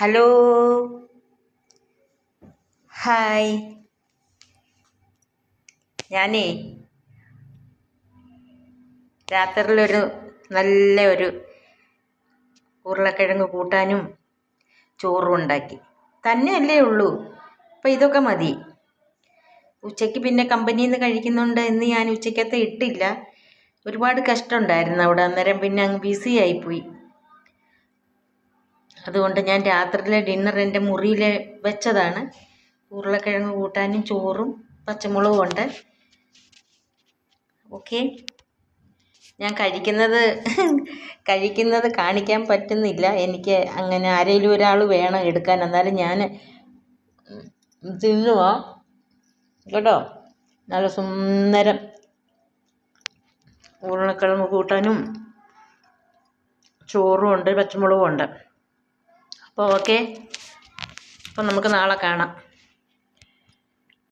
Hello, hi. ഞാനേ രാത്രിയിലൊരു നല്ല ഉരുളക്കിഴങ്ങ് കൂട്ടാനും ചോറും ഉണ്ടാക്കി. തന്നെയല്ലേ ഉള്ളൂ, അപ്പം ഇതൊക്കെ മതി. ഉച്ചയ്ക്ക് പിന്നെ കമ്പനിയിൽ നിന്ന് കഴിക്കുന്നുണ്ട്. ഇന്ന് ഞാൻ ഉച്ചയ്ക്കത്തെ ഇട്ടില്ല. ഒരുപാട് കഷ്ടമുണ്ടായിരുന്നു അവിടെ. അന്നേരം പിന്നെ അങ്ങ് ബിസി ആയിപ്പോയി. അതുകൊണ്ട് ഞാൻ രാത്രിയിലെ ഡിന്നർ എൻ്റെ മുറിയിൽ വെച്ചതാണ്. ഉരുളക്കിഴങ്ങ് കൂട്ടാനും ചോറും പച്ചമുളകും ഉണ്ട്. ഓക്കെ, ഞാൻ കഴിക്കുന്നത് കാണിക്കാൻ പറ്റുന്നില്ല. എനിക്ക് അങ്ങനെ ആരെങ്കിലും ഒരാൾ വേണം എടുക്കാൻ, എന്നാലും ഞാൻ തിന്നുവാ കേട്ടോ. നല്ല സുന്ദരം ഉരുളക്കിഴങ്ങ് കൂട്ടാനും ചോറും ഉണ്ട്, പച്ചമുളകും ഉണ്ട്. അപ്പോൾ ഓക്കെ, അപ്പം നമുക്ക് നാളെ കാണാം.